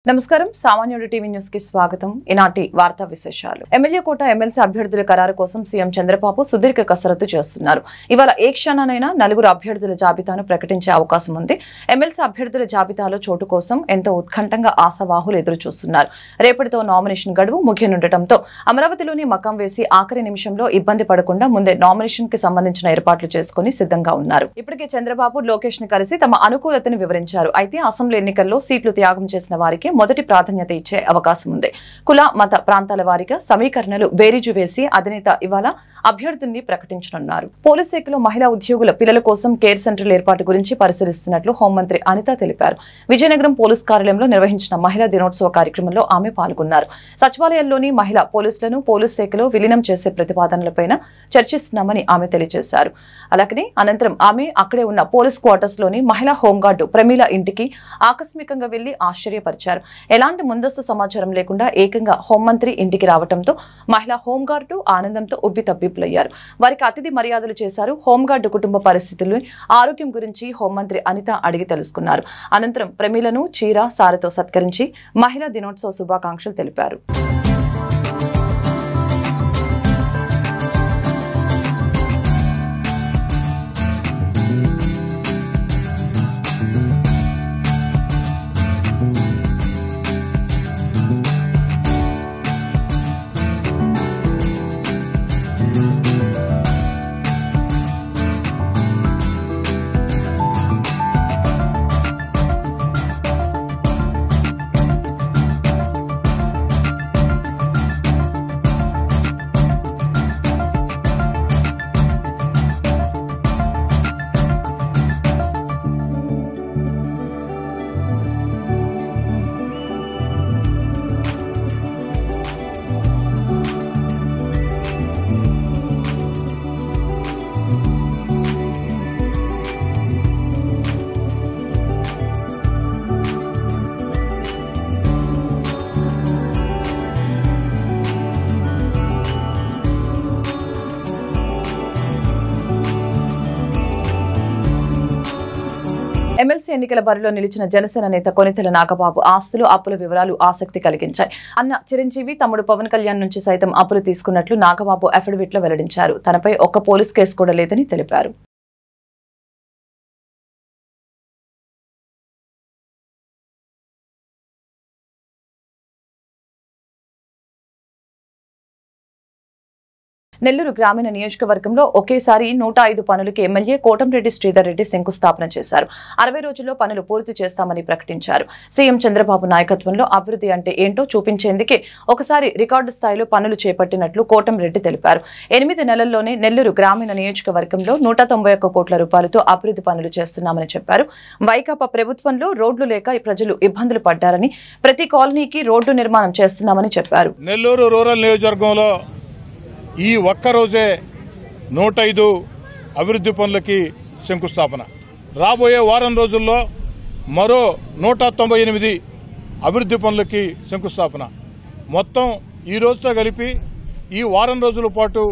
నమస్కారం సామాన్యుడి TV news కి స్వాగతం. ఈనాటి వార్తా విశేషాలు. ఎమ్మెల్యే కోట ఎమ్మెల్సీ అభ్యర్థుల ఖరారు కోసం సీఎం చంద్రబాబు సుదీర్ఘ కసరత్తు చేస్తున్నారు. ఇవాళ ఏ క్షణానైనా నలుగురు అభ్యర్థుల జాబితాను ప్రకటించే అవకాశం ఉంది. ఎమ్మెల్సీ అభ్యర్థుల జాబితాలో చోటు కోసం ఎంతో ఉత్కంఠంగా ఆశావాహులు ఎదురు చూస్తున్నారు. రేపటితో నామినేషన్ గడువు ముగియనుండటంతో అమరావతిలోని మకాం వేసి ఆఖరి నిమిషంలో ఇబ్బంది పడకుండా ముందే నామినేషన్ కి సంబంధించిన ఏర్పాట్లు చేసుకుని సిద్ధంగా ఉన్నారు. ఇప్పటికే చంద్రబాబు లోకేష్ ని కలిసి తమ అనుకూలతను వివరించారు. అయితే అసెంబ్లీ ఎన్నికల్లో సీట్లు త్యాగం చేసిన వారికి మొదటి ప్రాధాన్యత ఇచ్చే అవకాశం ఉంది. కుల మత ప్రాంతాల వారీగా సమీకరణలు బేరీజు వేసి అధినేత ఇవాళ అభ్యర్థుల్ని ప్రకటించనున్నారు. పోలీస్ శాఖలో మహిళా ఉద్యోగుల పిల్లల కోసం కేర్ సెంటర్ల ఏర్పాటు గురించి పరిశీలిస్తున్నట్లు హోంమంత్రి అనిత తెలిపారు. విజయనగరం పోలీస్ కార్యాలయంలో నిర్వహించిన మహిళా దినోత్సవ కార్యక్రమంలో ఆమె పాల్గొన్నారు. సచివాలయాల్లోని మహిళా పోలీసులను పోలీస్ శాఖలో విలీనం చేసే ప్రతిపాదనలపై చర్చిస్తున్నామని ఆమె తెలియజేశారు. అలాగే అనంతరం ఆమె అక్కడే ఉన్న పోలీస్ క్వార్టర్స్ లోని మహిళా హోంగార్డు ప్రమీల ఇంటికి ఆకస్మికంగా వెళ్లి ఆశ్చర్యపరిచారు. ఎలాంటి ముందస్తు సమాచారం లేకుండా ఏకంగా హోంమంత్రి ఇంటికి రావడంతో మహిళా హోంగార్డు ఆనందంతో ఉబ్బితబ్బిబ్బులయ్యారు. వారికి అతిథి మర్యాదలు చేశారు. హోంగార్డు కుటుంబ పరిస్థితులు, ఆరోగ్యం గురించి హోంమంత్రి అనిత అడిగి తెలుసుకున్నారు. అనంతరం ప్రమీలను చీర సారెతో సత్కరించి మహిళా దినోత్సవ శుభాకాంక్షలు తెలిపారు. ఎమ్మెల్సీ ఎన్నికల బరిలో నిలిచిన జనసేన నేత కొనితెల నాగబాబు ఆస్తులు అప్పుల వివరాలు ఆసక్తి కలిగించాయి. అన్న చిరంజీవి తమ్ముడు పవన్ కళ్యాణ్ నుంచి సైతం అప్పులు తీసుకున్నట్లు నాగబాబు అఫిడవిట్ లో వెల్లడించారు. తనపై ఒక్క పోలీస్ కేసు కూడా లేదని తెలిపారు. నెల్లూరు గ్రామీణ నియోజకవర్గంలో ఒకేసారి 105 పనులకి ఎమ్మెల్యే కోటంరెడ్డి శ్రీధర్ రెడ్డి శంకుస్థాపన చేశారు. 60 రోజుల్లో పనులు పూర్తి చేస్తామని ప్రకటించారు. సీఎం చంద్రబాబు నాయకత్వంలో అభివృద్ధి అంటే ఏంటో చూపించేందుకే ఒకసారి రికార్డు స్థాయిలో పనులు చేపట్టినట్లు కోటంరెడ్డి తెలిపారు. 8 నెలల్లోనే నెల్లూరు గ్రామీణ నియోజకవర్గంలో 191 కోట్ల రూపాయలతో అభివృద్ధి పనులు చేస్తున్నామని చెప్పారు. వైకాపా ప్రభుత్వంలో రోడ్లు లేక ప్రజలు ఇబ్బందులు పడ్డారని ప్రతి కాలనీకి రోడ్డు నిర్మాణం చేస్తున్నామని చెప్పారు. నెల్లూరు రూరల్ నియోజకవర్గంలో ఈ ఒక్కరోజే 105 అభివృద్ధి పనులకి శంకుస్థాపన. రాబోయే వారం రోజుల్లో మరో 198 అభివృద్ధి పనులకి శంకుస్థాపన. మొత్తం ఈ రోజుతో కలిపి ఈ వారం రోజుల పాటు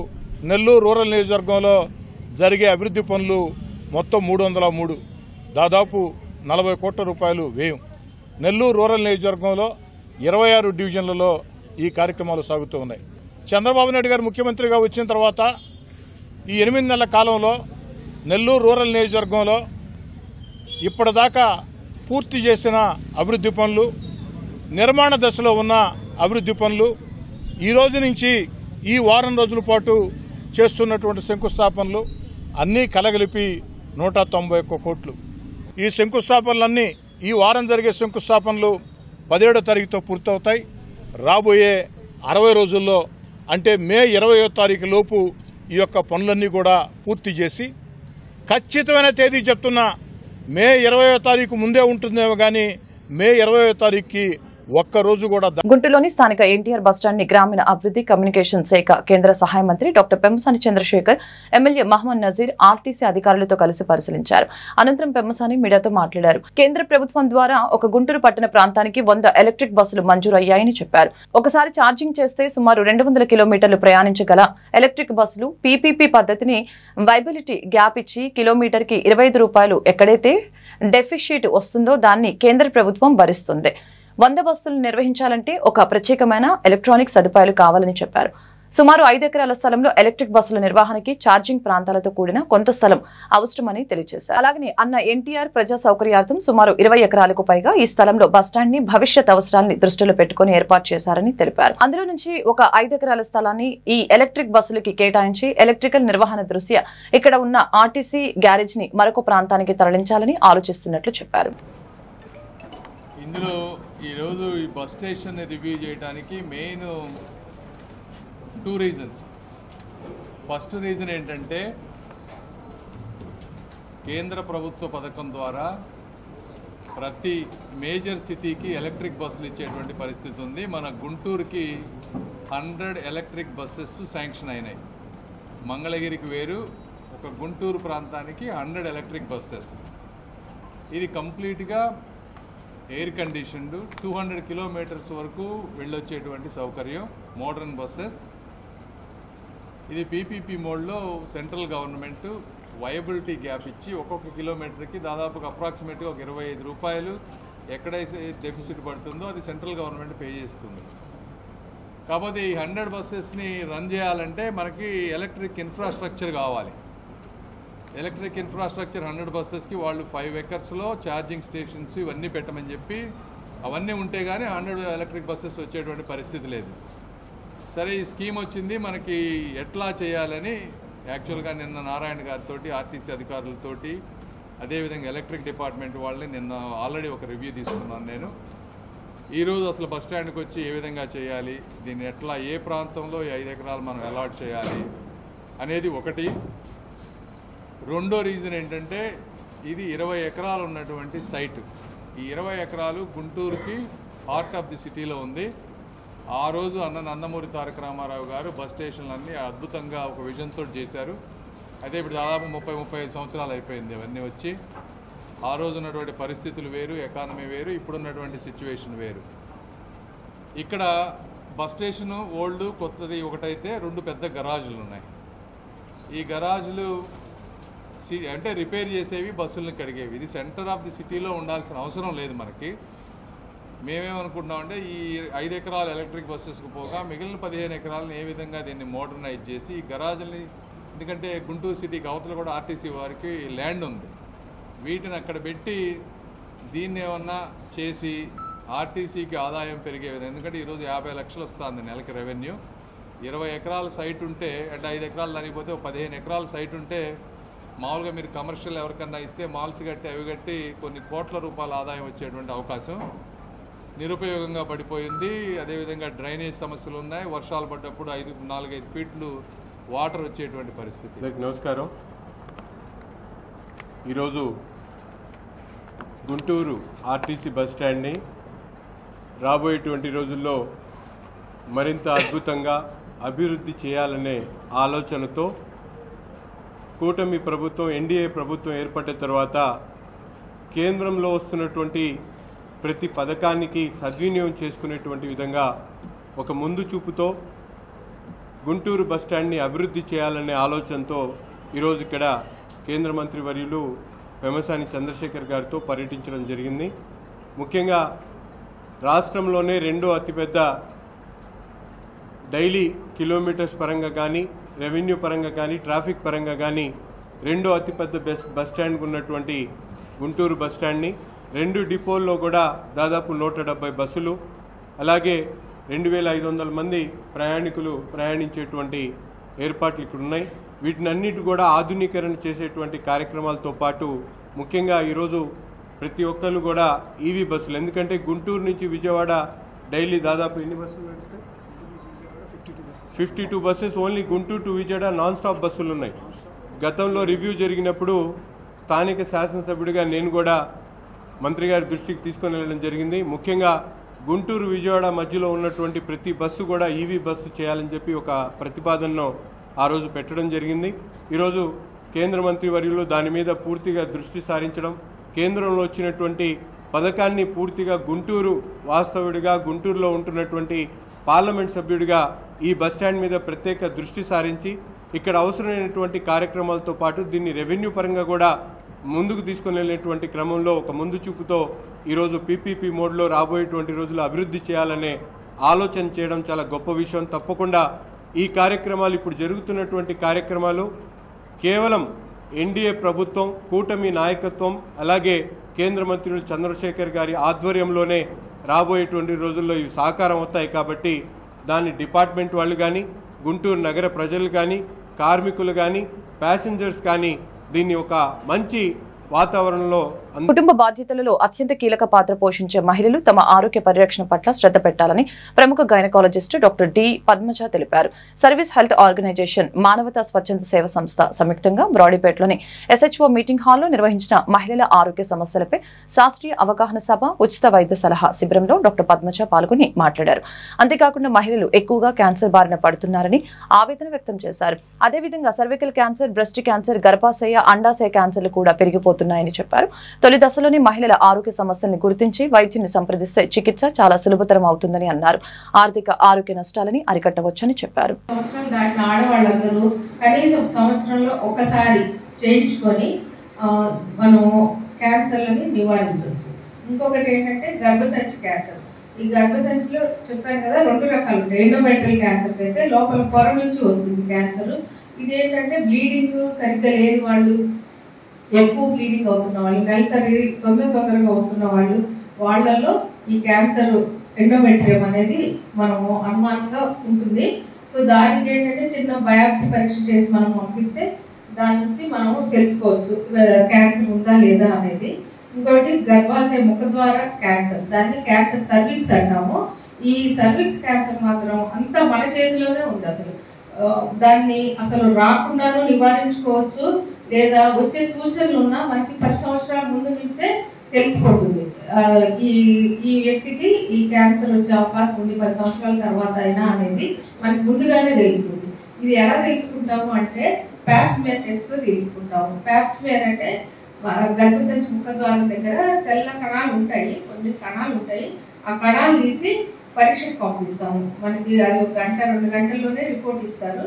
నెల్లూరు రూరల్ నియోజకవర్గంలో జరిగే అభివృద్ధి పనులు మొత్తం 303, దాదాపు 40 కోట్ల రూపాయలు వ్యయం. నెల్లూరు రూరల్ నియోజకవర్గంలో 26 డివిజన్లలో ఈ కార్యక్రమాలు సాగుతూ ఉన్నాయి. చంద్రబాబు నాయుడు గారు ముఖ్యమంత్రిగా వచ్చిన తర్వాత ఈ 8 నెలల కాలంలో నెల్లూరు రూరల్ నియోజకవర్గంలో ఇప్పటిదాకా పూర్తి చేసిన అభివృద్ధి పనులు, నిర్మాణ దశలో ఉన్న అభివృద్ధి పనులు, ఈ రోజు నుంచి ఈ వారం రోజుల పాటు చేస్తున్నటువంటి శంకుస్థాపనలు అన్నీ కలగలిపి 191 కోట్లు. ఈ శంకుస్థాపనలన్నీ ఈ వారం జరిగే శంకుస్థాపనలు 17వ తారీఖుతో పూర్తవుతాయి. రాబోయే 60 రోజుల్లో అంటే మే 20వ తారీఖు లోపు ఈ యొక్క పనులన్నీ కూడా పూర్తి చేసి, ఖచ్చితమైన తేదీ చెప్తున్నా మే 20వ తారీఖు ముందే ఉంటుందేమో కానీ మే 20వ తారీఖుకి ఒక్కరోజు కూడా. గుంటూరులోని స్థానిక ఎన్టీఆర్ బస్టాండ్ ని గ్రామీణ అభివృద్ధి కమ్యూనికేషన్ శాఖ కేంద్ర సహాయ మంత్రి doctor Pemmasani Chandrasekhar, MLA Mohammed Nazeer RTC అధికారులతో కలిసి పరిశీలించారు. అనంతరం పెమ్మసాని మీడియాతో మాట్లాడారు. కేంద్ర ప్రభుత్వం ద్వారా ఒక గుంటూరు పట్టణ ప్రాంతానికి 100 ఎలక్ట్రిక్ బస్సులు మంజూరయ్యాయని చెప్పారు. ఒకసారి ఛార్జింగ్ చేస్తే సుమారు 200 కిలోమీటర్లు ప్రయాణించగల ఎలక్ట్రిక్ బస్సులు పీపీపీ పద్ధతిని వైబిలిటీ గ్యాప్ ఇచ్చి కిలోమీటర్ కి 25 రూపాయలు ఎక్కడైతే డెఫిషిట్ వస్తుందో దాన్ని కేంద్ర ప్రభుత్వం భరిస్తుంది. 100 బస్సులు నిర్వహించాలంటే ఒక ప్రత్యేకమైన ఎలక్ట్రానిక్ సదుపాయాలు కావాలని చెప్పారు. సుమారు 5 ఎకరాల స్థలంలో ఎలక్ట్రిక్ బస్సుల నిర్వహణకి ఛార్జింగ్ ప్రాంతాలతో కూడిన కొంత స్థలం అవసరమని తెలియజేశారు. అలాగే అన్న ఎన్టీఆర్ ప్రజా సౌకర్యార్థం సుమారు 20 ఎకరాలకు పైగా ఈ స్థలంలో బస్టాండ్ ని భవిష్యత్ అవసరాన్ని దృష్టిలో పెట్టుకుని ఏర్పాటు చేశారని తెలిపారు. అందులో నుంచి ఒక 5 ఎకరాల స్థలాన్ని ఈ ఎలక్ట్రిక్ బస్సులకి కేటాయించి ఎలక్ట్రికల్ నిర్వహణ దృష్ట్యా ఇక్కడ ఉన్న ఆర్టీసీ గ్యారేజ్ ని మరొక ప్రాంతానికి తరలించాలని ఆలోచిస్తున్నట్లు చెప్పారు. ఇందులో ఈరోజు ఈ బస్ స్టేషన్ రివ్యూ చేయడానికి మెయిన్ 2 రీజన్స్. ఫస్ట్ రీజన్ ఏంటంటే కేంద్ర ప్రభుత్వ పథకం ద్వారా ప్రతి మేజర్ సిటీకి ఎలక్ట్రిక్ బస్సులు ఇచ్చేటువంటి పరిస్థితి ఉంది. మన గుంటూరుకి 100 ఎలక్ట్రిక్ బస్సెస్ శాంక్షన్ అయినాయి. మంగళగిరికి వేరు, ఒక గుంటూరు ప్రాంతానికి 100 ఎలక్ట్రిక్ బస్సెస్. ఇది కంప్లీట్గా ఎయిర్ కండిషన్డ్ 200 కిలోమీటర్స్ వరకు వెళ్ళొచ్చేటువంటి సౌకర్యం, మోడర్న్ బస్సెస్. ఇది పీపీపీ మోడ్లో సెంట్రల్ గవర్నమెంట్ వయబిలిటీ గ్యాప్ ఇచ్చి ఒక్కొక్క కిలోమీటర్కి దాదాపుగా అప్రాక్సిమేట్గా ఒక 25 రూపాయలు ఎక్కడైతే డెఫిసిట్ పడుతుందో అది సెంట్రల్ గవర్నమెంట్ పే చేస్తుంది. కాకపోతే ఈ 100 బస్సెస్ని రన్ చేయాలంటే మనకి ఎలక్ట్రిక్ ఇన్ఫ్రాస్ట్రక్చర్ కావాలి. ఎలక్ట్రిక్ ఇన్ఫ్రాస్ట్రక్చర్ 100 బస్సెస్కి వాళ్ళు 5 ఎకర్స్లో ఛార్జింగ్ స్టేషన్స్ ఇవన్నీ పెట్టమని చెప్పి అవన్నీ ఉంటే కానీ 100 ఎలక్ట్రిక్ బస్సెస్ వచ్చేటువంటి పరిస్థితి లేదు. సరే, ఈ స్కీమ్ వచ్చింది, మనకి ఎట్లా చేయాలని యాక్చువల్గా నిన్న నారాయణ గారితో, ఆర్టీసీ అధికారులతోటి, అదేవిధంగా ఎలక్ట్రిక్ డిపార్ట్మెంట్ వాళ్ళని నిన్న ఆల్రెడీ ఒక రివ్యూ తీసుకున్నాను నేను. ఈరోజు అసలు బస్ స్టాండ్కి వచ్చి ఏ విధంగా చేయాలి, దీన్ని ఎట్లా ఏ ప్రాంతంలో 5 ఎకరాలు మనం అలాట్ చేయాలి అనేది ఒకటి. రెండో రీజన్ ఏంటంటే ఇది 20 ఎకరాలు ఉన్నటువంటి సైటు. ఈ 20 ఎకరాలు గుంటూరుకి హార్ట్ ఆఫ్ ది సిటీలో ఉంది. ఆ రోజు నందమూరి తారక రామారావు గారు బస్ స్టేషన్లన్నీ అద్భుతంగా ఒక విజన్తో చేశారు. అదే ఇప్పుడు దాదాపు 30-35 సంవత్సరాలు అయిపోయింది అవన్నీ వచ్చి. ఆ రోజు ఉన్నటువంటి పరిస్థితులు వేరు, ఎకానమీ వేరు, ఇప్పుడున్నటువంటి సిచ్యువేషన్ వేరు. ఇక్కడ బస్ స్టేషను ఓల్డ్ కొత్తది ఒకటైతే 2 పెద్ద గరాజులు ఉన్నాయి. ఈ గరాజులు అంటే రిపేర్ చేసేవి, బస్సులను కడిగేవి. ఇది సెంటర్ ఆఫ్ ది సిటీలో ఉండాల్సిన అవసరం లేదు మనకి. మేమేమనుకుంటున్నామంటే ఈ 5 ఎకరాలు ఎలక్ట్రిక్ బస్సెస్కు పోగా మిగిలిన 15 ఎకరాలను ఏ విధంగా దీన్ని మోడర్నైజ్ చేసి ఈ గరాజుల్ని, ఎందుకంటే గుంటూరు సిటీకి అవతల కూడా ఆర్టీసీ వారికి ల్యాండ్ ఉంది, వీటిని అక్కడ పెట్టి దీన్ని ఏమన్నా చేసి ఆర్టీసీకి ఆదాయం పెరిగే విధంగా. ఎందుకంటే ఈరోజు 50 లక్షలు వస్తుంది నెలకి రెవెన్యూ. 20 ఎకరాల సైట్ ఉంటే అంటే 5 ఎకరాలు దానిపోతే 15 ఎకరాల సైట్ ఉంటే మామూలుగా మీరు కమర్షియల్ ఎవరికన్నా ఇస్తే మాల్స్ కట్టి అవి కట్టి కొన్ని కోట్ల రూపాయల ఆదాయం వచ్చేటువంటి అవకాశం నిరుపయోగంగా పడిపోయింది. అదేవిధంగా డ్రైనేజ్ సమస్యలు ఉన్నాయి. వర్షాలు పడ్డప్పుడు 4-5 ఫీట్లు వాటర్ వచ్చేటువంటి పరిస్థితి. నమస్కారం. ఈరోజు గుంటూరు ఆర్టీసీ బస్ స్టాండ్ని రాబోయేటువంటి రోజుల్లో మరింత అద్భుతంగా అభివృద్ధి చేయాలనే ఆలోచనతో కూటమి ప్రభుత్వం, ఎన్డీఏ ప్రభుత్వం ఏర్పడిన తర్వాత కేంద్రంలో వస్తున్నటువంటి ప్రతి పథకానికి సద్వినియోగం చేసుకునేటువంటి విధంగా ఒక ముందు చూపుతో గుంటూరు బస్ స్టాండ్ని అభివృద్ధి చేయాలనే ఆలోచనతో ఈరోజు ఇక్కడ కేంద్ర మంత్రి వర్యులు పెమ్మసాని చంద్రశేఖర్ గారితో పర్యటించడం జరిగింది. ముఖ్యంగా రాష్ట్రంలోనే 2వ అతిపెద్ద డైలీ కిలోమీటర్స్ పరంగా కానీ, రెవెన్యూ పరంగా కానీ, ట్రాఫిక్ పరంగా కానీ 2వ అతిపెద్ద బస్ స్టాండ్కి ఉన్నటువంటి గుంటూరు బస్ స్టాండ్ని 2 డిపోల్లో కూడా దాదాపు 170 బస్సులు, అలాగే 2500 మంది ప్రయాణికులు ప్రయాణించేటువంటి ఏర్పాట్లు ఇక్కడ ఉన్నాయి. వీటినన్నిటి కూడా ఆధునీకరణ చేసేటువంటి కార్యక్రమాలతో పాటు ముఖ్యంగా ఈరోజు ప్రతి ఒక్కరు కూడా ఈవీ బస్సులు, ఎందుకంటే గుంటూరు నుంచి విజయవాడ డైలీ దాదాపు ఎన్ని బస్సులు నడుస్తాయి? 52 buses only Guntur to Vijayawada non stop బస్సులు ఉన్నాయి. గతంలో రివ్యూ జరిగినప్పుడు స్థానిక శాసనసభ్యుడిగా నేను కూడా మంత్రి గారి దృష్టికి తీసుకొని వెళ్ళడం జరిగింది. ముఖ్యంగా గుంటూరు విజయవాడ మధ్యలో ఉన్నటువంటి ప్రతి బస్సు కూడా ఈవీ బస్సు చేయాలని చెప్పి ఒక ప్రతిపాదనను ఆ రోజు పెట్టడం జరిగింది. ఈరోజు కేంద్ర మంత్రి వర్యులు దాని మీద పూర్తిగా దృష్టి సారించడం, కేంద్రంలో వచ్చినటువంటి పథకాన్ని పూర్తిగా గుంటూరు వాస్తవుడిగా, గుంటూరులో ఉంటున్నటువంటి పార్లమెంట్ సభ్యుడిగా ఈ బస్టాండ్ మీద ప్రత్యేక దృష్టి సారించి ఇక్కడ అవసరమైనటువంటి కార్యక్రమాలతో పాటు దీన్ని రెవెన్యూ పరంగా కూడా ముందుకు తీసుకొని వెళ్ళేటువంటి క్రమంలో ఒక ముందు చూపుతో ఈరోజు పీపీపీ మోడ్లో రాబోయేటువంటి రోజులు అభివృద్ధి చేయాలనే ఆలోచన చేయడం చాలా గొప్ప విషయం. తప్పకుండా ఈ కార్యక్రమాలు, ఇప్పుడు జరుగుతున్నటువంటి కార్యక్రమాలు కేవలం ఎన్డీఏ ప్రభుత్వం, కూటమి నాయకత్వం, అలాగే కేంద్ర మంత్రులు చంద్రశేఖర్ గారి ఆధ్వర్యంలోనే రాబోయేటువంటి రోజుల్లో ఇవి సాకారం అవుతాయి. కాబట్టి దాని డిపార్ట్మెంట్ వాళ్ళు కానీ, గుంటూరు నగర ప్రజలు కానీ, కార్మికులు కానీ, ప్యాసింజర్స్ కానీ దీన్ని ఒక మంచి వాతావరణంలో కుటుంబ బాధ్యతలలో అత్యంత కీలక పాత్ర పోషించే మహిళలు తమ ఆరోగ్య పరిరక్షణ పట్ల శ్రద్ధ పెట్టాలని ప్రముఖ గైనకాలజిస్ట్ డాక్టర్ డి పద్మజ తెలిపారు. సర్వీస్ హెల్త్ ఆర్గనైజేషన్, మానవతా స్వచ్ఛంద సేవ సంస్థ సంయుక్తంగా బ్రాడీపేటలోని SHO మీటింగ్ హాల్లో నిర్వహించిన మహిళల ఆరోగ్య సమస్యలపై శాస్త్రీయ అవగాహన సభ, ఉచిత వైద్య సలహా శిబిరంలో డాక్టర్ పద్మజ పాల్గొని మాట్లాడారు. అంతేకాకుండా మహిళలు ఎక్కువగా క్యాన్సర్ బారిన పడుతున్నారని ఆవేదన వ్యక్తం చేశారు. అదేవిధంగా సర్వికల్ క్యాన్సర్, బ్రెస్ట్ క్యాన్సర్, గర్భాశయ, అండాశయ క్యాన్సర్లు కూడా పెరిగిపోతున్నాయని చెప్పారు. తొలి దశలోని మహిళల ఆరోగ్య సమస్యల్ని గుర్తించి వైద్యుని సంప్రదిస్తే చికిత్స చాలా సులభతరం అవుతుందని అన్నారు. ఆర్థిక ఆరోగ్య నష్టాలని అరికట్టవచ్చని చెప్పారు. సంవత్సరం దాటిన ఆడవాళ్ళందరూ కనీసం సంవత్సరంలో ఒకసారి చేయించుకొని మనము క్యాన్సర్లని నివారించవచ్చు. ఇంకొకటి ఏంటంటే గర్భసంచి క్యాన్సర్. ఈ గర్భసంచిలో చెప్పాను కదా 2 రకాలు ఉంటాయి. ఎండోమెట్రియల్ క్యాన్సర్ అయితే లోపల పొర నుంచి వస్తుంది క్యాన్సర్. ఇదేంటంటే బ్లీడింగ్ సరిగ్గా లేని వాళ్ళు, ఎక్కువ బ్లీడింగ్ అవుతున్న వాళ్ళు, నెలసరి తొందరగా వస్తున్న వాళ్ళు, వాళ్ళలో ఈ క్యాన్సర్ ఎండోమెట్రియం అనేది మనము అనుమానంగా ఉంటుంది. సో దానికి ఏంటంటే చిన్న బయాప్సీ పరీక్ష చేసి మనం పంపిస్తే దాని నుంచి మనము తెలుసుకోవచ్చు క్యాన్సర్ ఉందా లేదా అనేది. ఇంకోటి గర్భాశయ ముఖద్వార క్యాన్సర్, దాన్ని క్యాన్సర్ సర్విక్స్ అంటాము. ఈ సర్విక్స్ క్యాన్సర్ మాత్రం అంతా మన చేతిలోనే ఉంది. దాన్ని అసలు రాకుండాను నివారించుకోవచ్చు, లేదా వచ్చే సూచనలు ఉన్నా మనకి 10 సంవత్సరాల ముందు నుంచే తెలిసిపోతుంది. ఈ వ్యక్తికి ఈ క్యాన్సర్ వచ్చే అవకాశం ఉంది 10 సంవత్సరాల తర్వాత అయినా అనేది మనకి ముందుగానే తెలుస్తుంది. ఇది ఎలా తెలుసుకుంటాము అంటే ప్యాప్స్మియర్ టెస్ట్తో తెలుసుకుంటాము. ప్యాప్స్మియర్ అంటే గర్భసంచి ముఖద్వారం దగ్గర తెల్ల కణాలు ఉంటాయి, కొన్ని కణాలు ఉంటాయి. ఆ కణాలు తీసి పరీక్షకు పంపిస్తాము. మనకి అది 1 గంట 2 గంటల్లోనే రిపోర్ట్ ఇస్తారు.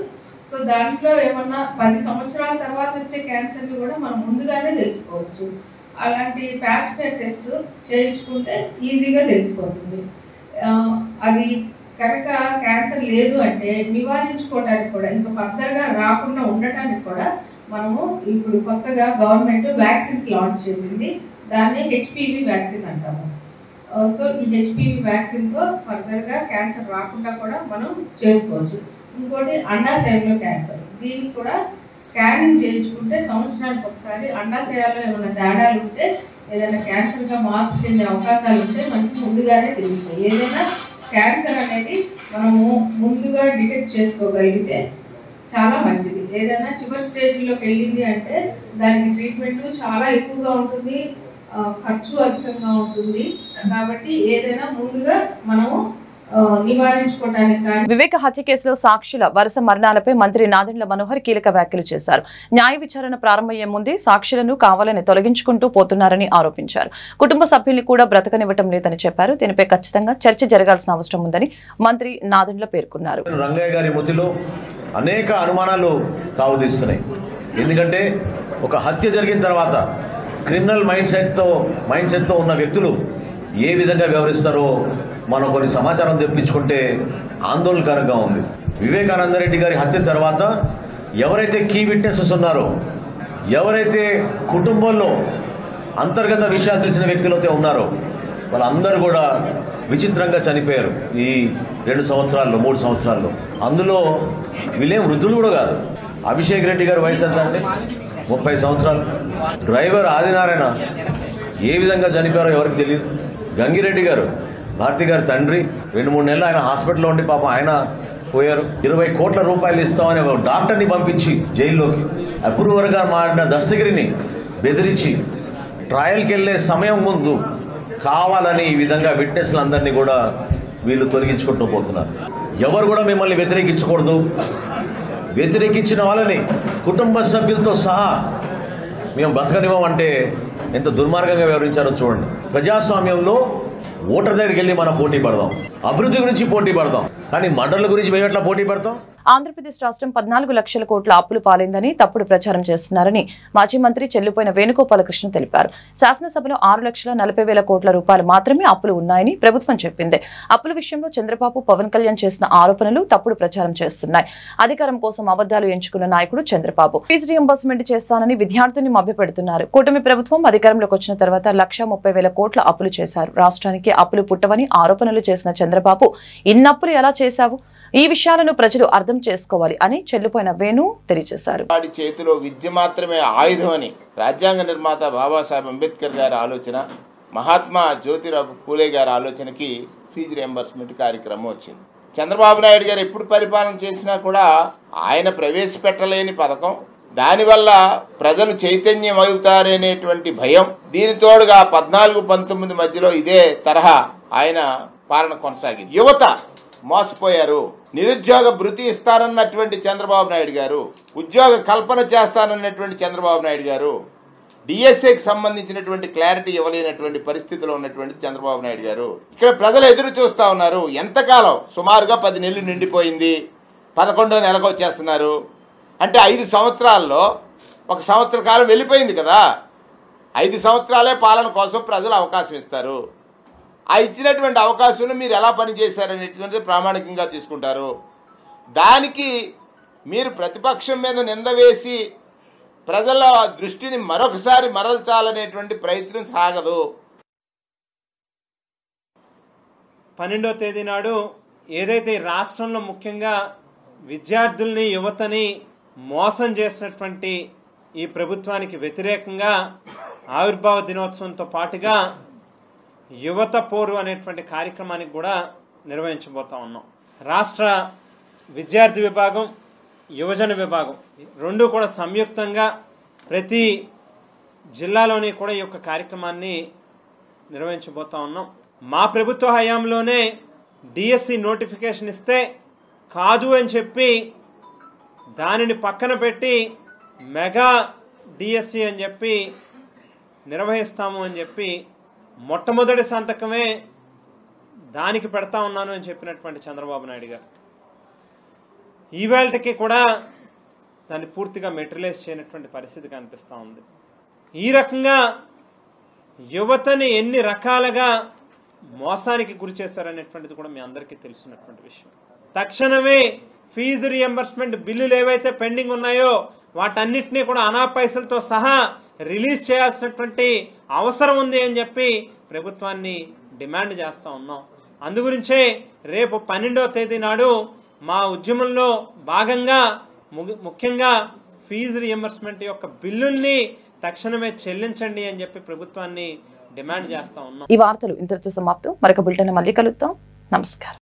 సో దాంట్లో ఏమన్నా 10 సంవత్సరాల తర్వాత వచ్చే క్యాన్సర్ని కూడా మనం ముందుగానే తెలుసుకోవచ్చు. అలాంటి ప్యాప్స్మియర్ టెస్ట్ చేయించుకుంటే ఈజీగా తెలిసిపోతుంది. అది కనుక క్యాన్సర్ లేదు అంటే నివారించుకోవడానికి కూడా, ఇంకా ఫర్దర్గా రాకుండా ఉండటానికి కూడా మనము ఇప్పుడు కొత్తగా గవర్నమెంట్ వ్యాక్సిన్స్ లాంచ్ చేసింది. దాన్ని HPV వ్యాక్సిన్ అంటాము. సో ఈ HPV వ్యాక్సిన్తో ఫర్దర్గా క్యాన్సర్ రాకుండా కూడా మనం చేసుకోవచ్చు. ఇంకోటి అండాశయంలో క్యాన్సర్, దీనికి కూడా స్కానింగ్ చేయించుకుంటే సంవత్సరానికి ఒకసారి అండాశయాల్లో ఏమైనా తేడాలు ఉంటే, ఏదైనా క్యాన్సర్గా మార్పు చెందే అవకాశాలు ఉంటే మనకి ముందుగానే తెలుస్తాయి. ఏదైనా క్యాన్సర్ అనేది మనము ముందుగా డిటెక్ట్ చేసుకోగలిగితే చాలా మంచిది. ఏదైనా చివరి స్టేజ్లోకి వెళ్ళింది అంటే దానికి ట్రీట్మెంట్ చాలా ఎక్కువగా ఉంటుంది, ఖర్చు అధికంగా ఉంటుంది. కాబట్టి ఏదైనా ముందుగా మనము వివేక హత్య కేసులో సాక్షుల వరుస మరణాలపై మంత్రి నాదెండ్ల మనోహర్ కీలక వ్యాఖ్యలు చేశారు. న్యాయ విచారణ ప్రారంభమయ్యే ముందే సాక్షులను కావాలని తొలగించుకుంటూ పోతున్నారని ఆరోపించారు. కుటుంబ సభ్యుల్ని కూడా బ్రతకనివ్వటం లేదని చెప్పారు. దీనిపై ఖచ్చితంగా చర్చ జరగాల్సిన అవసరం ఉందని మంత్రి నాదెండ్ల పేర్కొన్నారు. రంగయ్య గారి మృతిలో అనేక అనుమానాలు తావుదీస్తున్నాయి. ఎందుకంటే ఒక హత్య జరిగిన తర్వాత క్రిమినల్ మైండ్ సెట్తో ఉన్న వ్యక్తులు ఏ విధంగా వ్యవహరిస్తారో మనం కొన్ని సమాచారం తెప్పించుకుంటే ఆందోళనకరంగా ఉంది. వివేకానందరెడ్డి గారి హత్య తర్వాత ఎవరైతే కీ విట్నెసెస్ ఉన్నారో, ఎవరైతే కుటుంబంలో అంతర్గత విషయాలు తెలిసిన వ్యక్తులైతే ఉన్నారో వాళ్ళందరూ కూడా విచిత్రంగా చనిపోయారు ఈ 2 సంవత్సరాల్లో 3 సంవత్సరాల్లో. అందులో వీళ్ళేం వృద్ధులు కూడా కాదు. అభిషేక్ రెడ్డి గారి వయసు ఎంత అంటే 30 సంవత్సరాలు. డ్రైవర్ ఆదినారాయణ ఏ విధంగా చనిపోయారో ఎవరికి తెలియదు. గంగిరెడ్డి గారు, భారతి గారి తండ్రి, 2-3 నెలలు ఆయన హాస్పిటల్లో ఉండి పాపం ఆయన పోయారు. 20 కోట్ల రూపాయలు ఇస్తామని ఒక డాక్టర్ని పంపించి జైల్లోకి, అప్రూవర్గా మారిన దస్తగిరిని బెదిరించి ట్రయల్కి వెళ్లే సమయం ముందు కావాలని ఈ విధంగా విట్నెస్లందరినీ కూడా వీళ్ళు తొలగించుకుంటూ పోతున్నారు. ఎవరు కూడా మిమ్మల్ని వ్యతిరేకించకూడదు. వ్యతిరేకించిన వాళ్ళని కుటుంబ సభ్యులతో సహా మేము బతకనివ్వమంటే ఎంత దుర్మార్గంగా వ్యవహరించారో చూడండి. ప్రజాస్వామ్యంలో ఓటర్ దగ్గరికి వెళ్ళి మనం పోటీ పడదాం, అభివృద్ధి గురించి పోటీ పడదాం, కానీ మర్డర్ల గురించి మేము ఎట్లా పోటీ పడతాం? ఆంధ్రప్రదేశ్ రాష్ట్రం 14 లక్షల కోట్ల అప్పులు పాలైందని తప్పుడు ప్రచారం చేస్తున్నారని మాజీ మంత్రి చెల్లుపోయిన వేణుగోపాలకృష్ణ తెలిపారు. శాసనసభలో 6,40,000 కోట్ల రూపాయలు మాత్రమే అప్పులు ఉన్నాయని ప్రభుత్వం చెప్పింది. అప్పుల విషయంలో చంద్రబాబు, పవన్ కళ్యాణ్ చేసిన ఆరోపణలు తప్పుడు ప్రచారం చేస్తున్నాయి. అధికారం కోసం అబద్దాలు ఎంచుకున్న నాయకుడు చంద్రబాబు. ఫీజు రియంబర్స్మెంట్ చేస్తానని విద్యార్థుల్ని మభ్యపెడుతున్నారు. కూటమి ప్రభుత్వం అధికారంలోకి వచ్చిన తర్వాత 1,30,000 కోట్ల అప్పులు చేశారు. రాష్ట్రానికి అప్పులు పుట్టవని ఆరోపణలు చేసిన చంద్రబాబు ఇన్నప్పులు ఎలా చేశావు? ఈ విషయాలను ప్రజలు అర్థం చేసుకోవాలి అని చెల్లుపోయిన వేణు తెలియజేశారు. వాడి చేతిలో విద్య మాత్రమే ఆయుధం అని రాజ్యాంగ నిర్మాత బాబాసాహెబ్ అంబేద్కర్ గారి ఆలోచన, మహాత్మా జ్యోతిరావు పూలే గారి ఆలోచనకి ఫీజు రియంబర్స్మెంట్ కార్యక్రమం వచ్చింది. చంద్రబాబు నాయుడు గారు ఎప్పుడు పరిపాలన చేసినా కూడా ఆయన ప్రవేశపెట్టలేని పథకం, దానివల్ల ప్రజలు చైతన్యం అవుతారనేటువంటి భయం, దీనితోడుగా 14-19 మధ్యలో ఇదే తరహా ఆయన పాలన కొనసాగింది. యువత మోసపోయారు. నిరుద్యోగ భృతి ఇస్తానన్నటువంటి చంద్రబాబు నాయుడు గారు, ఉద్యోగ కల్పన చేస్తానన్నటువంటి చంద్రబాబు నాయుడు గారు, డిఎస్ఏకి సంబంధించినటువంటి క్లారిటీ ఇవ్వలేనటువంటి పరిస్థితిలో ఉన్నటువంటి చంద్రబాబు నాయుడు గారు. ఇక్కడ ప్రజలు ఎదురు చూస్తా ఉన్నారు. ఎంతకాలం? సుమారుగా 10 నెలలు నిండిపోయింది. 11వ నెలకు వచ్చేస్తున్నారు. అంటే 5 సంవత్సరాల్లో 1 సంవత్సర కాలం వెళ్ళిపోయింది కదా. 5 సంవత్సరాలే పాలన కోసం ప్రజలు అవకాశం ఇస్తారు. ఆ ఇచ్చినటువంటి అవకాశంలో మీరు ఎలా పనిచేశారనేటువంటిది ప్రామాణికంగా తీసుకుంటారు. దానికి మీరు ప్రతిపక్షం మీద నింద వేసి ప్రజల దృష్టిని మరొకసారి మరల్చాలనేటువంటి ప్రయత్నం సాగదు. 12వ తేదీ నాడు ఏదైతే రాష్ట్రంలో ముఖ్యంగా విద్యార్థుల్ని, యువతని మోసం చేసినటువంటి ఈ ప్రభుత్వానికి వ్యతిరేకంగా ఆవిర్భావ దినోత్సవంతో పాటుగా యువత పోరు అనేటువంటి కార్యక్రమానికి కూడా నిర్వహించబోతా ఉన్నాం. రాష్ట్ర విద్యార్థి విభాగం, యువజన విభాగం రెండు కూడా సంయుక్తంగా ప్రతి జిల్లాలోని కూడా ఈ యొక్క కార్యక్రమాన్ని నిర్వహించబోతా ఉన్నాం. మా ప్రభుత్వ హయాంలోనే డిఎస్సి నోటిఫికేషన్ ఇస్తే కాదు అని చెప్పి దానిని పక్కన పెట్టి మెగా డిఎస్సి అని చెప్పి నిర్వహిస్తాము అని చెప్పి మొట్టమొదటి సంతకమే దానికి పెడతా ఉన్నాను అని చెప్పినటువంటి చంద్రబాబు నాయుడు గారు ఈవేళకి కూడా దాన్ని పూర్తిగా మెటీరియలైజ్ చేయనటువంటి పరిస్థితి కనిపిస్తూ ఉంది. ఈ రకంగా యువతని ఎన్ని రకాలుగా మోసానికి గురి చేశారనేటువంటిది కూడా మీ అందరికీ తెలుసున్నటువంటి విషయం. తక్షణమే ఫీజు రియంబర్స్మెంట్ బిల్లులు ఏవైతే పెండింగ్ ఉన్నాయో వాటన్నిటినీ కూడా అనా పైసలతో సహా రిలీజ్ చేయాల్సినటువంటి అవసరం ఉంది అని చెప్పి ప్రభుత్వాన్ని డిమాండ్ చేస్తూ ఉన్నాం. అందుగురించే రేపు 12వ తేదీ నాడు మా ఉద్యమంలో భాగంగా ముఖ్యంగా ఫీజు రియంబర్స్మెంట్ యొక్క బిల్లుల్ని తక్షణమే చెల్లించండి అని చెప్పి ప్రభుత్వాన్ని డిమాండ్ చేస్తా ఉన్నాం. ఈ వార్తలు ఇంతటితో సమాప్తం. మరొక బులెటిన్ మళ్ళీ కలుద్దాం. నమస్కారం.